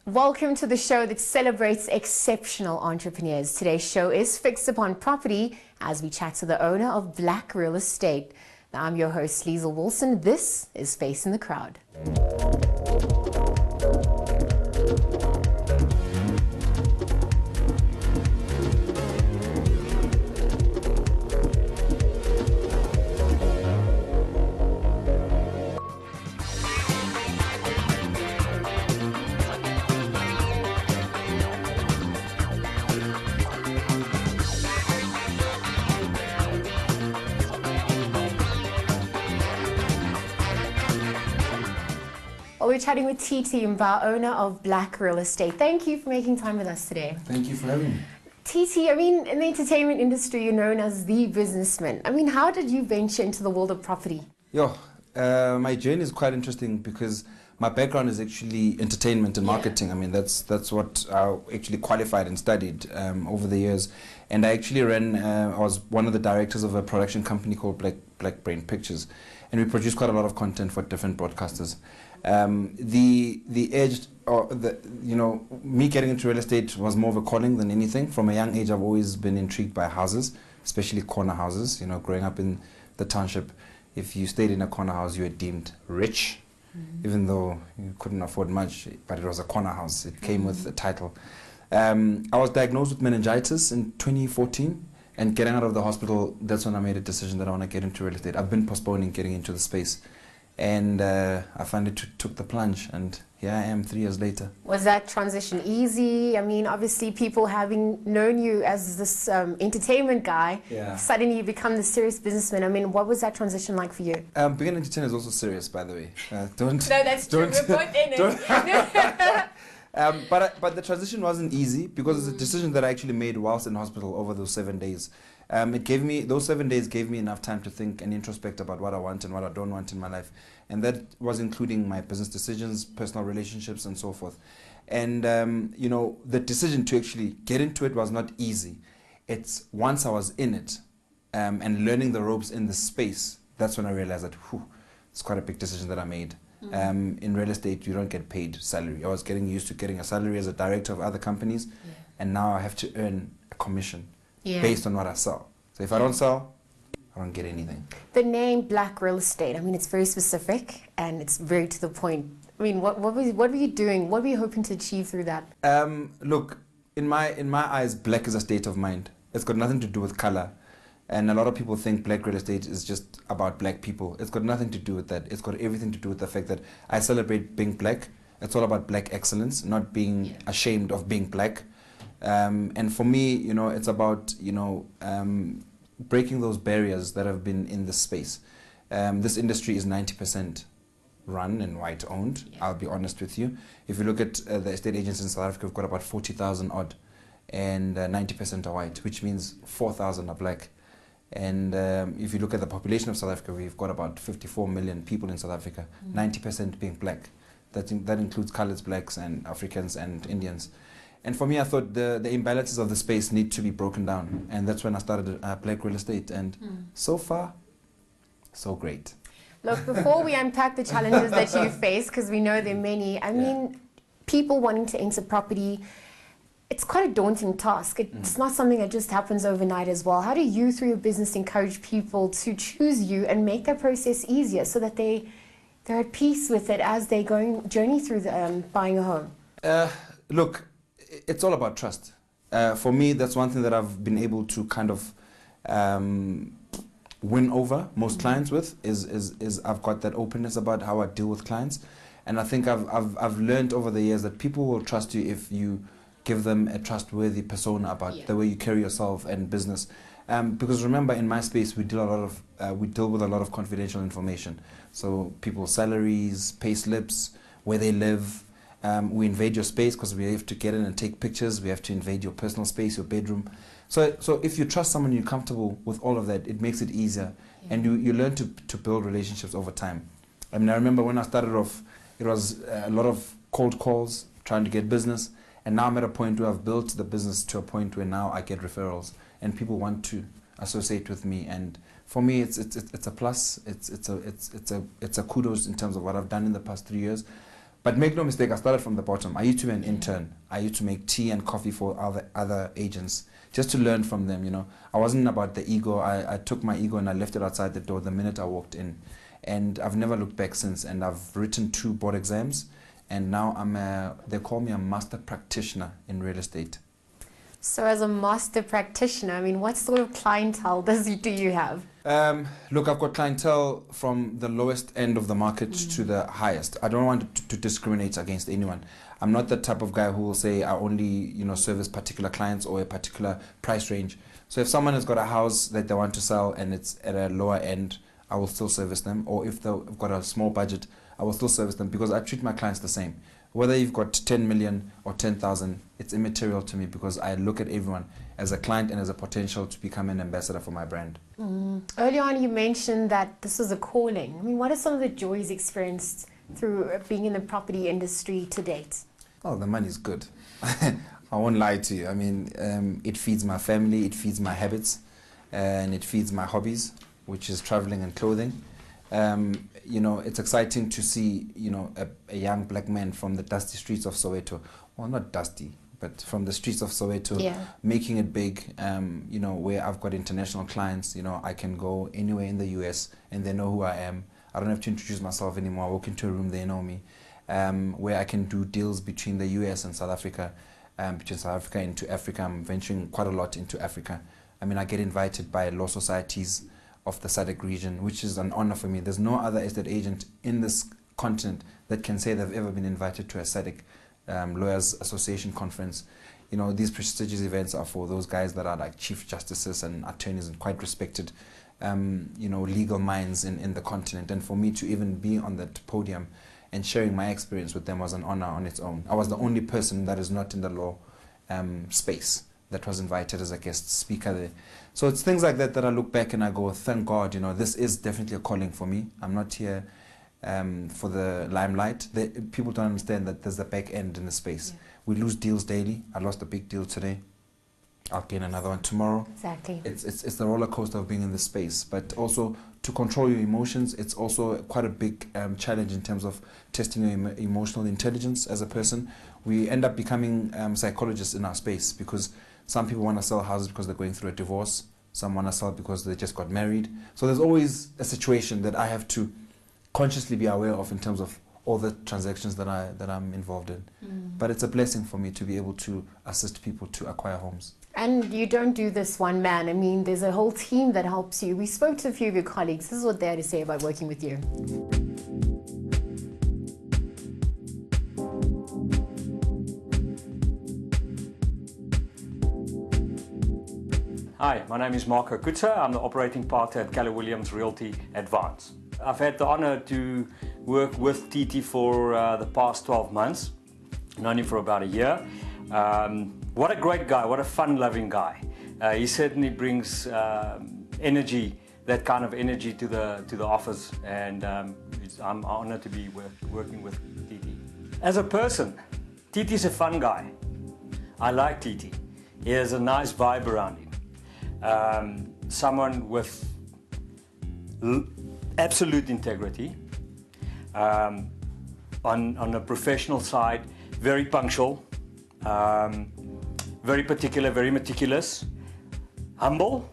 Welcome to the show that celebrates exceptional entrepreneurs. Today's show is fixed upon property as we chat to the owner of Black Real Estate. Now, I'm your host, Liesl Wilson. This is Facing the Crowd. We're chatting with TT Mbha, owner of Black Real Estate. Thank you for making time with us today. Thank you for having me. TT, I mean, in the entertainment industry, you're known as the businessman. I mean, how did you venture into the world of property? My journey is quite interesting because my background is actually entertainment and marketing. I mean, that's what I actually qualified and studied over the years. And I actually I was one of the directors of a production company called Black Brain Pictures. And we produced quite a lot of content for different broadcasters. The edge, or me getting into real estate was more of a calling than anything. From a young age, I've always been intrigued by houses, especially corner houses. You know, growing up in the township, if you stayed in a corner house, you were deemed rich, even though you couldn't afford much, but it was a corner house. It came with a title. I was diagnosed with meningitis in 2014. And getting out of the hospital, that's when I made a decision that I want to get into real estate. I've been postponing getting into the space. And I finally took the plunge, and here I am 3 years later. Was that transition easy? I mean, obviously people having known you as this entertainment guy, suddenly you become the serious businessman. I mean, what was that transition like for you? Being an entertainer is also serious, by the way. No, that's true. We're both in it. But the transition wasn't easy because it's a decision that I actually made whilst in hospital over those 7 days. Those 7 days gave me enough time to think and introspect about what I want and what I don't want in my life. And that was including my business decisions, personal relationships, and so forth. And, the decision to actually get into it was not easy. It's once I was in it and learning the ropes in the space, that's when I realized that, it's quite a big decision that I made. In real estate, you don't get paid salary. I was getting used to getting a salary as a director of other companies, and now I have to earn a commission based on what I sell. So if I don't sell, I don't get anything. The name Black Real Estate, I mean, it's very specific and it's very to the point. I mean, what were you doing? What were you hoping to achieve through that? Look, in my eyes, black is a state of mind. It's got nothing to do with color. And a lot of people think black real estate is just about black people. It's got nothing to do with that. It's got everything to do with the fact that I celebrate being black. It's all about black excellence, not being ashamed of being black. And for me, it's about, breaking those barriers that have been in this space. This industry is 90% run and white owned, I'll be honest with you. If you look at the estate agents in South Africa, we've got about 40,000 odd, and 90% are white, which means 4,000 are black. And if you look at the population of South Africa, we've got about 54 million people in South Africa, 90% being black. That includes colours, blacks, and Africans and Indians. And for me, I thought the imbalances of the space need to be broken down. And that's when I started Black Real Estate. And so far, so great. Look, before we unpack the challenges that you face, because we know there are many, I mean, people wanting to enter property, it's quite a daunting task. It's not something that just happens overnight as well. How do you, through your business, encourage people to choose you and make that process easier so that they're at peace with it as they journey through buying a home? Look, it's all about trust. For me, that's one thing that I've been able to kind of win over most clients with is I've got that openness about how I deal with clients. And I think I've learned over the years that people will trust you if you give them a trustworthy persona about the way you carry yourself and business. Because remember, in my space, we deal with a lot of confidential information. So people's salaries, pay slips, where they live. We invade your space because we have to get in and take pictures. We have to invade your personal space, your bedroom. So if you trust someone, you're comfortable with all of that, it makes it easier. And you learn to build relationships over time. I mean, I remember when I started off, it was a lot of cold calls, trying to get business. And now I'm at a point where I've built the business to a point where now I get referrals and people want to associate with me. And for me, it's a plus. It's a kudos in terms of what I've done in the past 3 years. But make no mistake, I started from the bottom. I used to be an intern. I used to make tea and coffee for other agents, just to learn from them, you know. I wasn't about the ego. I took my ego and I left it outside the door the minute I walked in. And I've never looked back since. And I've written 2 board exams. And now they call me a master practitioner in real estate. So as a master practitioner, I mean, what sort of clientele do you have? Look, I've got clientele from the lowest end of the market to the highest. I don't want to discriminate against anyone. I'm not the type of guy who will say I only, you know, service particular clients or a particular price range. So if someone has got a house that they want to sell and it's at a lower end, I will still service them. Or if they've got a small budget, I will still service them, because I treat my clients the same. Whether you've got 10 million or 10,000, it's immaterial to me, because I look at everyone as a client and as a potential to become an ambassador for my brand. Early on, you mentioned that this was a calling. I mean, what are some of the joys experienced through being in the property industry to date? Oh, the money's good. I won't lie to you. I mean, it feeds my family, it feeds my habits, and it feeds my hobbies, which is traveling and clothing. You know, it's exciting to see, you know, a young black man from the dusty streets of Soweto, well, not dusty, but from the streets of Soweto, making it big, you know, where I've got international clients. You know, I can go anywhere in the US and they know who I am. I don't have to introduce myself anymore. I walk into a room, they know me. Where I can do deals between the US and South Africa, between South Africa into Africa. I'm venturing quite a lot into Africa. I mean, I get invited by law societies of the SADC region, which is an honor for me. There's no other estate agent in this continent that can say they've ever been invited to a SADC Lawyers Association conference. You know, these prestigious events are for those guys that are like chief justices and attorneys and quite respected, you know, legal minds in the continent. And for me to even be on that podium and sharing my experience with them was an honor on its own. I was the only person that is not in the law space that was invited as a guest speaker there. So it's things like that that I look back and I go, thank God, you know, this is definitely a calling for me. I'm not here for the limelight. People don't understand that there's a back end in the space. We lose deals daily. I lost a big deal today. I'll gain another one tomorrow. Exactly. It's the roller coaster of being in this space. But also to control your emotions, it's also quite a big challenge in terms of testing your emotional intelligence as a person. We end up becoming psychologists in our space, because some people want to sell houses because they're going through a divorce. Some want to sell because they just got married. So there's always a situation that I have to consciously be aware of in terms of all the transactions that I'm involved in. But it's a blessing for me to be able to assist people to acquire homes. And you don't do this one man. I mean, there's a whole team that helps you. We spoke to a few of your colleagues. This is what they had to say about working with you. Hi, my name is Marco Kutzer. I'm the operating partner at Keller Williams Realty Advance. I've had the honor to work with TT for the past 12 months, known him for about a year. What a great guy, what a fun-loving guy. He certainly brings energy, that kind of energy to the office, and I'm honored to be working with TT. As a person, TT's a fun guy. I like TT. He has a nice vibe around him. Someone with absolute integrity, on a professional side, very punctual, very particular, very meticulous, humble,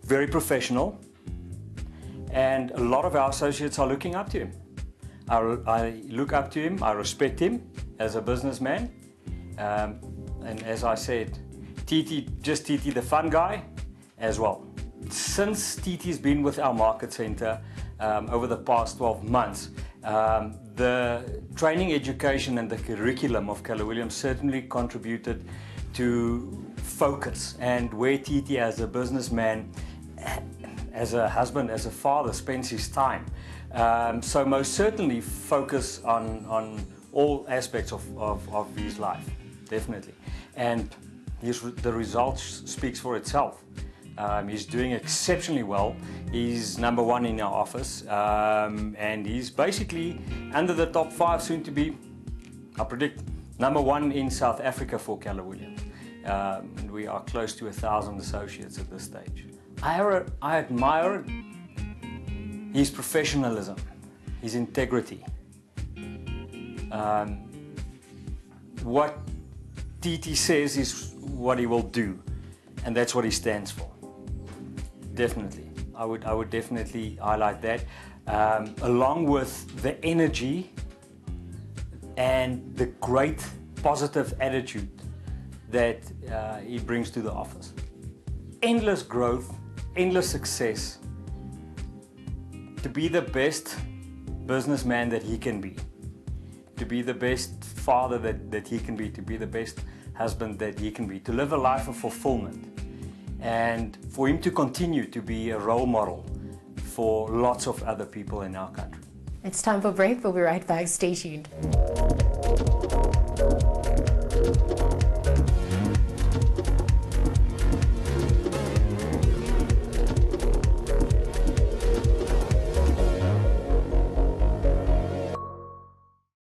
very professional, and a lot of our associates are looking up to him. I look up to him, I respect him as a businessman, and as I said, TT the fun guy as well. Since TT's been with our market center over the past 12 months, the training, education and the curriculum of Keller Williams certainly contributed to focus, and where TT as a businessman, as a husband, as a father spends his time. So most certainly focus on all aspects of his life, definitely. And the results speaks for itself. He's doing exceptionally well. He's #1 in our office, and he's basically under the top 5, soon to be, I predict, #1 in South Africa for Keller Williams. And we are close to 1,000 associates at this stage. I admire his professionalism, his integrity, What TT says is what he will do, and that's what he stands for. Definitely, I would definitely highlight that, along with the energy and the great positive attitude that he brings to the office. Endless growth, endless success, to be the best businessman that he can be, to be the best father that he can be, to be the best husband that he can be, to live a life of fulfillment, and for him to continue to be a role model for lots of other people in our country. It's time for break. We'll be right back. Stay tuned.